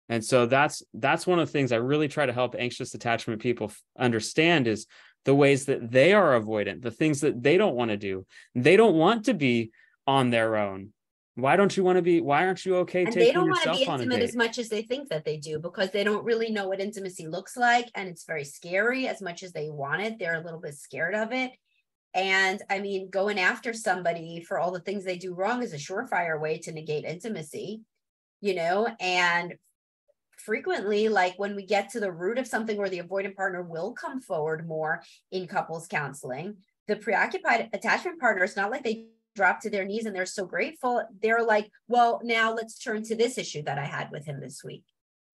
And so that's one of the things I really try to help anxious attachment people understand, is the ways that they are avoidant, the things that they don't want to do. They don't want to be on their own. Why aren't you okay and taking they don't want yourself to be on a intimate date? as much as they think that they do, because they don't really know what intimacy looks like, and it's very scary. As much as they want it, they're a little bit scared of it. And I mean, going after somebody for all the things they do wrong is a surefire way to negate intimacy, and frequently, like when we get to the root of something where the avoidant partner will come forward more in couples counseling, the preoccupied attachment partner, it's not like they drop to their knees and they're so grateful. They're like, well, now let's turn to this issue that I had with him this week,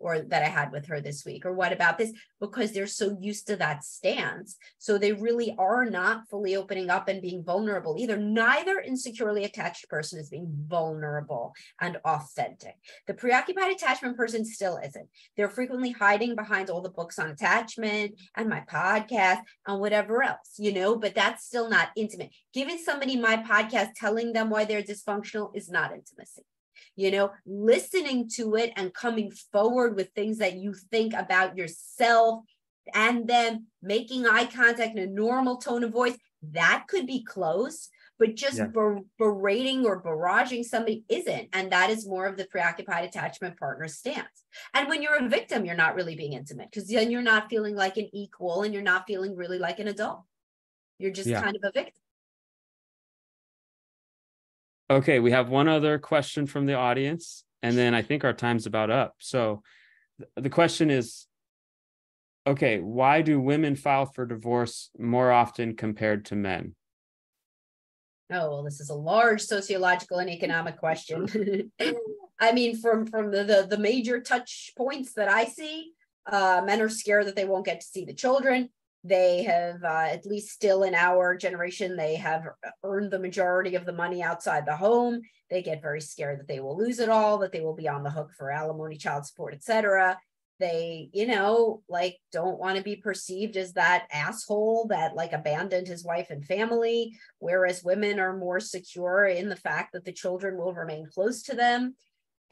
or that I had with her this week, or what about this? Because they're so used to that stance. So they really are not fully opening up and being vulnerable either. Neither insecurely attached person is being vulnerable and authentic. The preoccupied attachment person still isn't. They're frequently hiding behind all the books on attachment and my podcast and whatever else, but that's still not intimate. Giving somebody my podcast, telling them why they're dysfunctional is not intimacy. Listening to it and coming forward with things that you think about yourself, and then making eye contact in a normal tone of voice, that could be close, but just berating or barraging somebody isn't. And that is more of the preoccupied attachment partner stance. And when you're a victim, you're not really being intimate, because then you're not feeling like an equal and you're not feeling really like an adult. You're just kind of a victim. Okay, we have one other question from the audience, and then I think our time's about up. So the question is, okay, why do women file for divorce more often compared to men? Oh, well, this is a large sociological and economic question. I mean, from the major touch points that I see, men are scared that they won't get to see the children. They have, at least still in our generation, they have earned the majority of the money outside the home. They get very scared that they will lose it all, that they will be on the hook for alimony, child support, etc. They, don't want to be perceived as that asshole that abandoned his wife and family, whereas women are more secure in the fact that the children will remain close to them.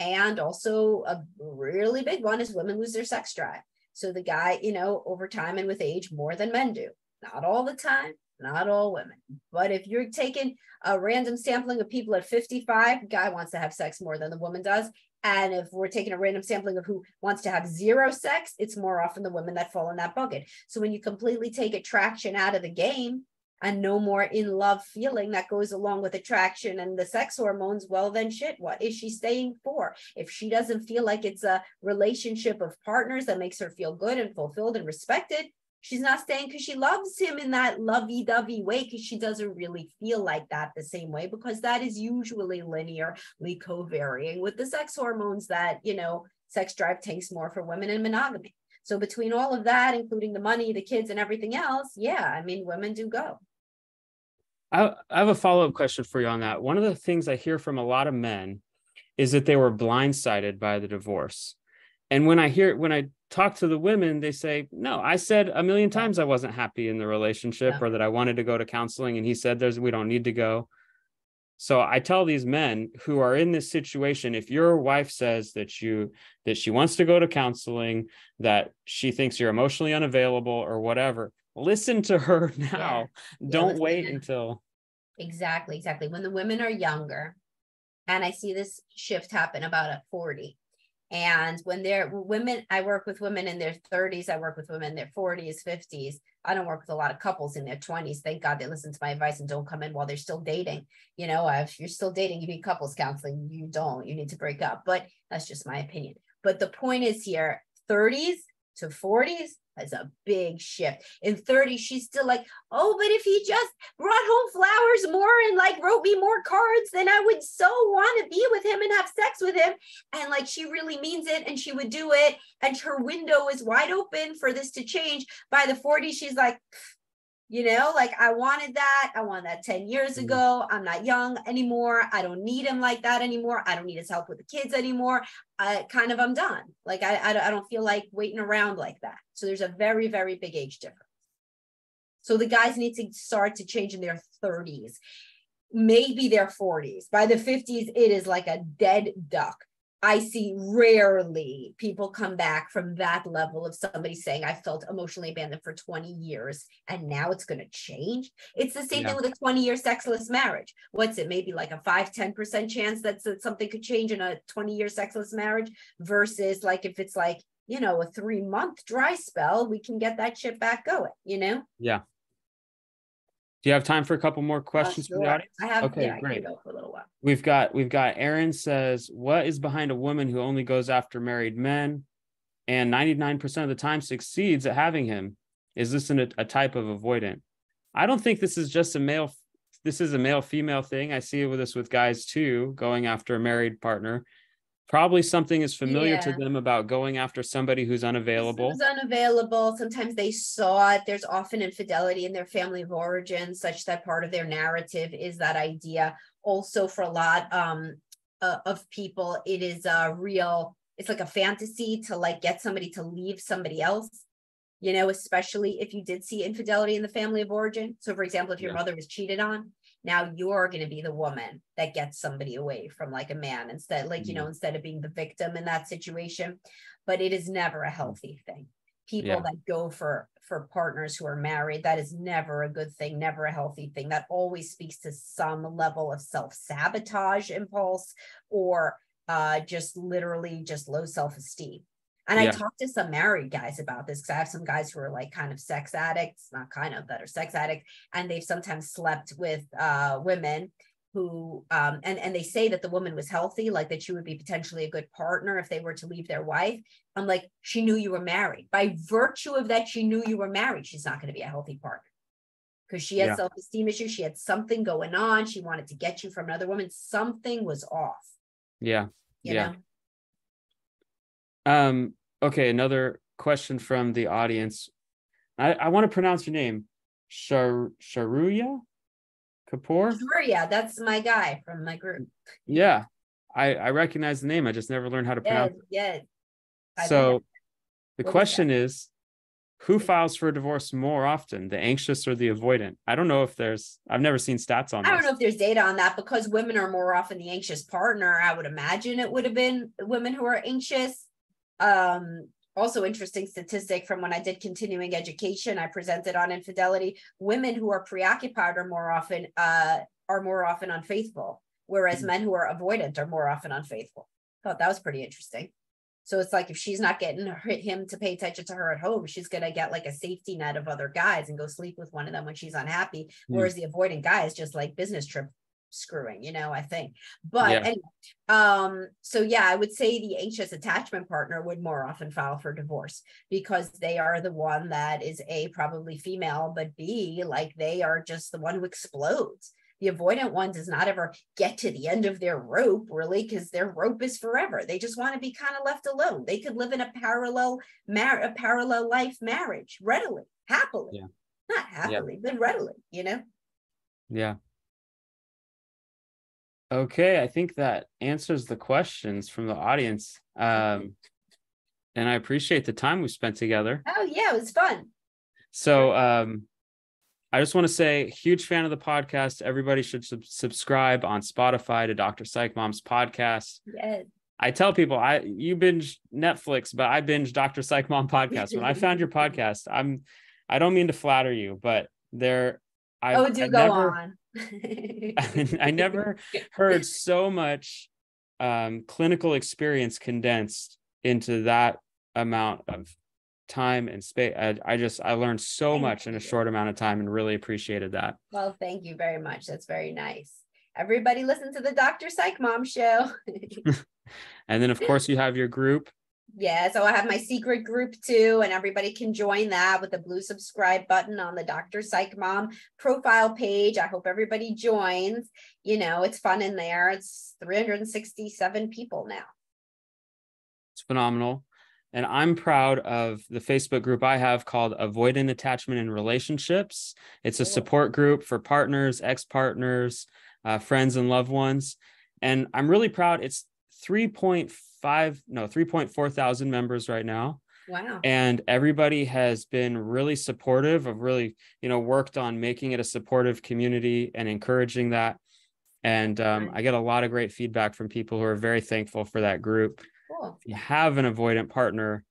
And also a really big one is women lose their sex drive. So the guy, over time and with age, more than men do. Not all the time, not all women. But if you're taking a random sampling of people at 55, the guy wants to have sex more than the woman does. And if we're taking a random sampling of who wants to have zero sex, it's more often the women that fall in that bucket. So when you completely take attraction out of the game and no more in love feeling that goes along with attraction and the sex hormones, well, then shit, what is she staying for? If she doesn't feel like it's a relationship of partners that makes her feel good and fulfilled and respected, she's not staying because she loves him in that lovey-dovey way, because she doesn't really feel like that the same way, because that is usually linearly co-varying with the sex hormones that, sex drive takes more for women in monogamy. So between all of that, including the money, the kids, and everything else, women do go. I have a follow-up question for you on that. One of the things I hear from a lot of men is that they were blindsided by the divorce. And when I talk to the women, they say, no, I said a million times I wasn't happy in the relationship, or that I wanted to go to counseling. And he said, we don't need to go. So I tell these men who are in this situation, if your wife says that she wants to go to counseling, that she thinks you're emotionally unavailable or whatever, listen to her now. Don't wait until. Exactly. When the women are younger, and I see this shift happen about at 40. And when they're women, I work with women in their 30s. I work with women in their 40s, 50s. I don't work with a lot of couples in their 20s. Thank God they listen to my advice and don't come in while they're still dating. If you're still dating, you need couples counseling. You don't. You need to break up. But that's just my opinion. But the point is here, 30s to 40s is a big shift. In 30, she's still like, oh, but if he just brought home flowers more and wrote me more cards, then I would so want to be with him and have sex with him. And she really means it and she would do it. And her window is wide open for this to change. By the 40s, she's like, I wanted that. I wanted that 10 years ago. I'm not young anymore. I don't need him like that anymore. I don't need his help with the kids anymore. I'm done. I don't feel like waiting around like that. So there's a very, very big age difference. So the guys need to start to change in their 30s, maybe their 40s. By the 50s, it is like a dead duck. I see rarely people come back from that level of somebody saying, I felt emotionally abandoned for 20 years and now it's going to change. It's the same thing with a 20-year sexless marriage. What's it? Maybe like a 5-10% chance that something could change in a 20-year sexless marriage versus if it's a 3-month dry spell, we can get that shit back going, Yeah. Do you have time for a couple more questions from the Sure. audience? I have, Okay, yeah, I can great. go for a little while. We've got Aaron says, what is behind a woman who only goes after married men and 99% of the time succeeds at having him? Is this a type of avoidant? I don't think this is just a male. This is a male female thing. I see it with this with guys too, going after a married partner. Probably something is familiar to Yeah. them about going after somebody who's unavailable. Who's unavailable. Sometimes they saw it. There's often infidelity in their family of origin, such that part of their narrative is that idea. Also, for a lot of people, it is a real, it's like a fantasy to like get somebody to leave somebody else, you know, especially if you did see infidelity in the family of origin. So, for example, if your mother was cheated on, now you're going to be the woman that gets somebody away from like a man instead, like, you know, instead of being the victim in that situation. But it is never a healthy thing. People that go for partners who are married, that is never a good thing, never a healthy thing. That always speaks to some level of self-sabotage impulse, or just literally just low self-esteem. And I talked to some married guys about this, because I have some guys who are like kind of sex addicts, not kind of, that are sex addicts, and they've sometimes slept with women who, and they say that the woman was healthy, like that she would be potentially a good partner if they were to leave their wife. I'm like, she knew you were married. By virtue of that, she knew you were married. She's not going to be a healthy partner, because she had self-esteem issues. She had something going on. She wanted to get you from another woman. Something was off. Yeah. You know? Okay, another question from the audience. I want to pronounce your name. Sharuya Kapoor? Sure, yeah, that's my guy from my group. Yeah, I recognize the name. I just never learned how to pronounce it. Yeah. So the question is, who files for a divorce more often, the anxious or the avoidant? I don't know if I've never seen stats on this. I don't know if there's data on that, because women are more often the anxious partner. I would imagine it would have been women who are anxious. Also interesting statistic from when I did continuing education, I presented on infidelity. Women who are preoccupied are more often unfaithful, whereas men who are avoidant are more often unfaithful. Thought that was pretty interesting. So it's like, if she's not getting him to pay attention to her at home, she's going to get like a safety net of other guys and go sleep with one of them when she's unhappy. Whereas the avoidant guy is just like business trip screwing, you know, I think. But anyway, so yeah, I would say the anxious attachment partner would more often file for divorce, because they are the one that is A, probably female, but B, like they are just the one who explodes. The avoidant one does not ever get to the end of their rope, really, because their rope is forever. They just want to be kind of left alone. They could live in a parallel life marriage readily, happily, not happily, but readily, you know? Yeah. Okay, I think that answers the questions from the audience. And I appreciate the time we spent together. Oh yeah, it was fun. So I just want to say, huge fan of the podcast. Everybody should subscribe on Spotify to Dr. Psych Mom's podcast. Yes. I tell people, you binge Netflix, but I binge Dr. Psych Mom podcast. When I found your podcast, I don't mean to flatter you, but I never heard so much clinical experience condensed into that amount of time and space. I learned so much in a short amount of time, and really appreciated that. Well, thank you very much. That's very nice. Everybody listen to the Dr. Psych Mom show. And then of course you have your group. Yeah, so I have my secret group too, and everybody can join that with the blue subscribe button on the Dr. Psych Mom profile page. I hope everybody joins. You know, it's fun in there. It's 367 people now. It's phenomenal. And I'm proud of the Facebook group I have called Avoidant Attachment in Relationships. It's a support group for partners, ex-partners, friends, and loved ones. And I'm really proud. It's 3.4 thousand members right now. Wow. And everybody has been really supportive of really, worked on making it a supportive community and encouraging that. And I get a lot of great feedback from people who are very thankful for that group. Cool. If you have an avoidant partner,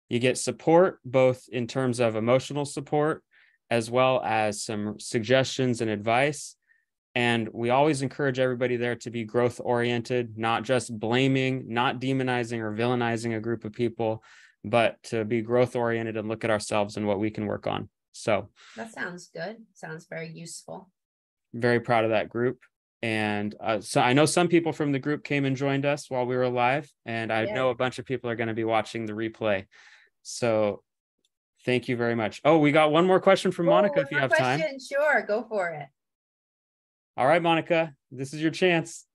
you get support, both in terms of emotional support, as well as some suggestions and advice. And we always encourage everybody there to be growth oriented, not just blaming, not demonizing or villainizing a group of people, but to be growth oriented and look at ourselves and what we can work on. So that sounds good. Sounds very useful. Very proud of that group. And so I know some people from the group came and joined us while we were live, and I know a bunch of people are going to be watching the replay. So thank you very much. Oh, we got one more question from Monica if you have time. Sure, go for it. All right, Monica, this is your chance.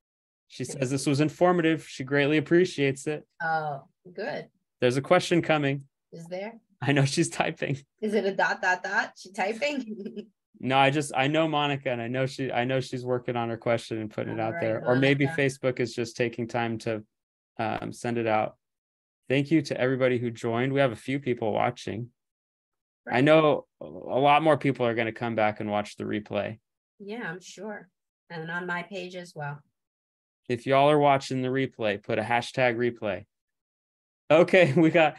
She says this was informative. She greatly appreciates it. Oh, good. There's a question coming. Is there? I know she's typing. Is it a ... She typing? No, I know Monica, and I know she's working on her question and putting it out there. Monica. Or maybe Facebook is just taking time to send it out. Thank you to everybody who joined. We have a few people watching. Right. I know a lot more people are going to come back and watch the replay. Yeah, I'm sure. And on my page as well. If y'all are watching the replay, put a hashtag replay. Okay, we got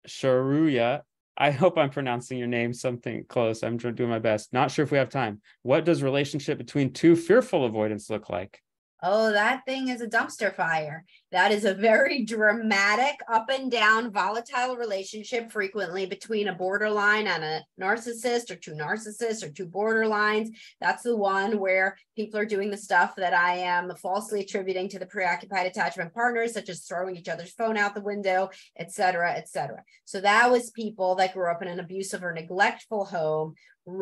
Sharuya. I hope I'm pronouncing your name something close. I'm doing my best. Not sure if we have time. What does relationship between two fearful avoidants look like? Oh, that thing is a dumpster fire. That is a very dramatic, up and down, volatile relationship, frequently between a borderline and a narcissist, or two narcissists, or two borderlines. That's the one where people are doing the stuff that I am falsely attributing to the preoccupied attachment partners, such as throwing each other's phone out the window, et cetera, et cetera. So that was people that grew up in an abusive or neglectful home.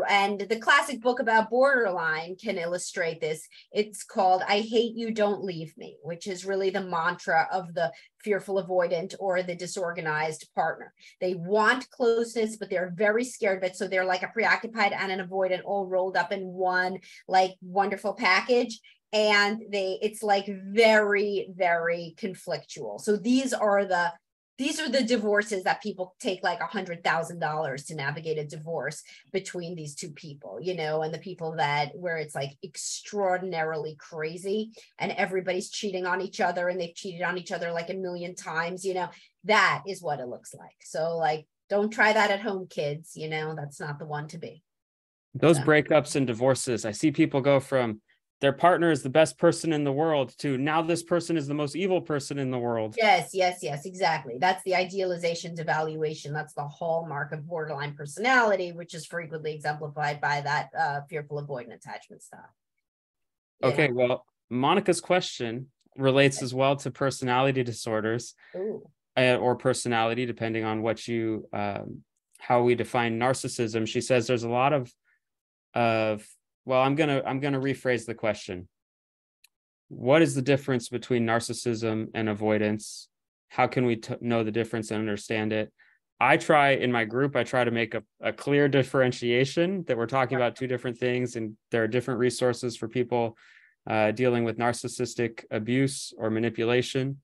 And the classic book about borderline can illustrate this. It's called I Hate You, Don't Leave Me, which is really the mantra of the fearful avoidant or the disorganized partner. They want closeness, but they're very scared of it. So they're like a preoccupied and an avoidant all rolled up in one like wonderful package. And it's like very, very conflictual. So these are the divorces that people take like $100,000 to navigate a divorce between these two people, you know, and the people where it's like extraordinarily crazy and everybody's cheating on each other and they've cheated on each other like a million times, you know, that is what it looks like. So like, don't try that at home, kids, you know, that's not the one to be. Those breakups and divorces, I see people go from their partner is the best person in the world to now this person is the most evil person in the world. Yes, exactly. That's the idealization devaluation. That's the hallmark of borderline personality, which is frequently exemplified by that fearful avoidant attachment style. Okay, well, Monica's question relates as well to personality disorders or personality, depending on what you, how we define narcissism. She says there's a lot of well, I'm gonna rephrase the question. What is the difference between narcissism and avoidance? How can we know the difference and understand it? In my group, I try to make a clear differentiation that we're talking about two different things, and there are different resources for people dealing with narcissistic abuse or manipulation.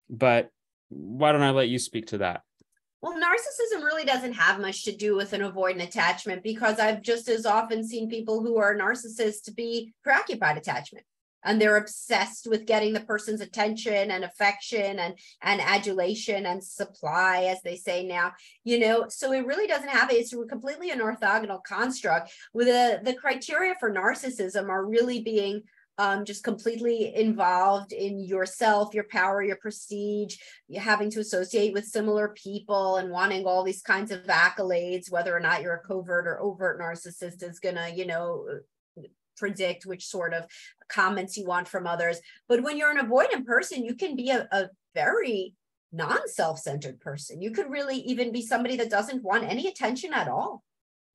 But why don't I let you speak to that? Well, narcissism really doesn't have much to do with an avoidant attachment, because I've just as often seen people who are narcissists to be preoccupied attachment. And they're obsessed with getting the person's attention and affection and adulation and supply, as they say now, you know, so it really doesn't have it. It's completely an orthogonal construct with the criteria for narcissism are really being just completely involved in yourself, your power, your prestige, having to associate with similar people and wanting all these kinds of accolades. Whether or not you're a covert or overt narcissist is gonna, you know, predict which sort of comments you want from others. But when you're an avoidant person, you can be a very non-self-centered person. You could really even be somebody that doesn't want any attention at all.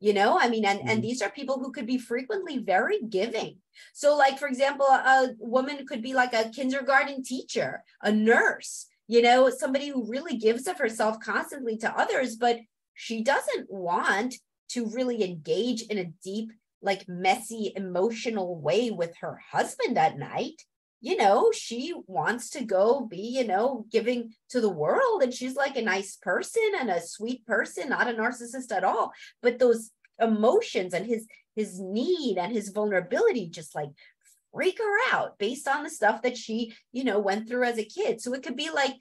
You know, I mean, and these are people who could be frequently very giving. So like, for example, a woman could be like a kindergarten teacher, a nurse, you know, somebody who really gives of herself constantly to others, but she doesn't want to really engage in a deep, like messy, emotional way with her husband at night. You know, she wants to go be, you know, giving to the world. And she's like a nice person and a sweet person, not a narcissist at all. But those emotions and his need and his vulnerability just like freak her out based on the stuff that she, you know, went through as a kid. So it could be like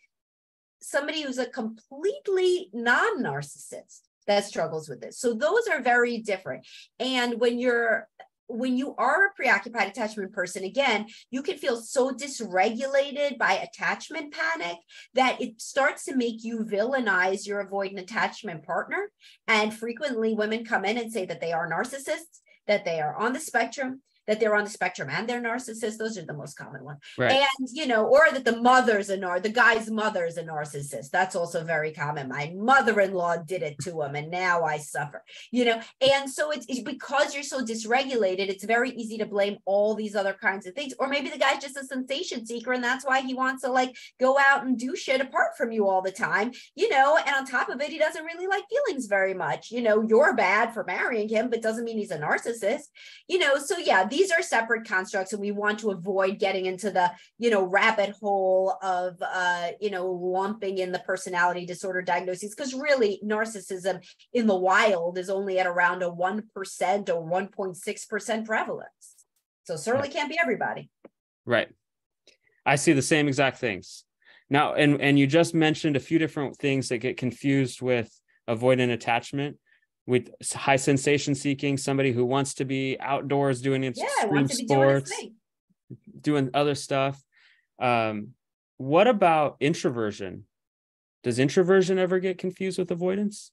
somebody who's a completely non-narcissist that struggles with this. So those are very different. And when you're when you are a preoccupied attachment person, again, you can feel so dysregulated by attachment panic that it starts to make you villainize your avoidant attachment partner. And frequently women come in and say that they are narcissists, that they are on the spectrum, that they're on the spectrum and they're narcissists. Those are the most common ones. Right. And, you know, or that the guy's mother is a narcissist. That's also very common. My mother-in-law did it to him and now I suffer, you know? And so it's because you're so dysregulated, it's very easy to blame all these other kinds of things. Or maybe the guy's just a sensation seeker and that's why he wants to like go out and do shit apart from you all the time, you know? And on top of it, he doesn't really like feelings very much. You know, you're bad for marrying him, but doesn't mean he's a narcissist, you know? So yeah, these are separate constructs and we want to avoid getting into the, you know, rabbit hole of, you know, lumping in the personality disorder diagnoses, because really narcissism in the wild is only at around a 1% or 1.6% prevalence. So certainly can't be everybody. Right. I see the same exact things. Now, and you just mentioned a few different things that get confused with avoidant attachment. With high sensation seeking, somebody who wants to be outdoors doing extreme sports, doing other stuff. What about introversion? Does introversion ever get confused with avoidance?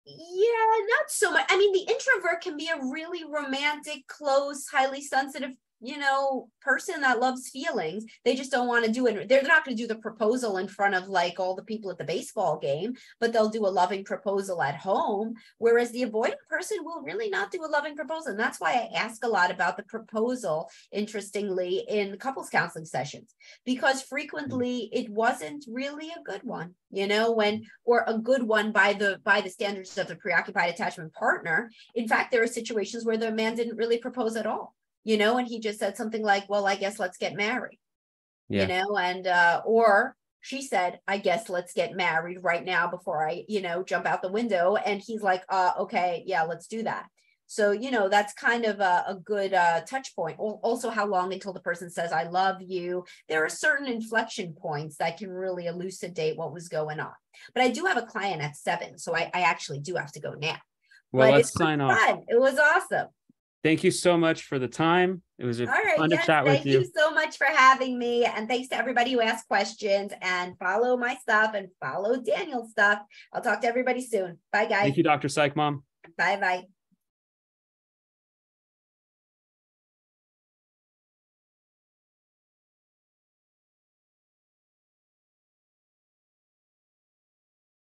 Yeah, not so much. I mean, the introvert can be a really romantic, close, highly sensitive, you know, person that loves feelings. They just don't want to do it. They're not going to do the proposal in front of like all the people at the baseball game, but they'll do a loving proposal at home. Whereas the avoidant person will really not do a loving proposal. And that's why I ask a lot about the proposal, interestingly, in couples counseling sessions, because frequently it wasn't really a good one, you know, or a good one by the standards of the preoccupied attachment partner. In fact, there are situations where the man didn't really propose at all. You know, and he just said something like, well, I guess let's get married, you know, and, or she said, I guess let's get married right now before I, you know, jump out the window. And he's like, okay, yeah, let's do that. So, you know, that's kind of a good touch point. Also, how long until the person says, I love you. There are certain inflection points that can really elucidate what was going on. But I do have a client at 7, so I actually do have to go now. Well, but let's sign off. It was awesome. Thank you so much for the time. It was fun to chat with you. Thank you so much for having me. And thanks to everybody who asked questions, and follow my stuff and follow Daniel's stuff. I'll talk to everybody soon. Bye, guys. Thank you, Dr. Psych Mom. Bye-bye.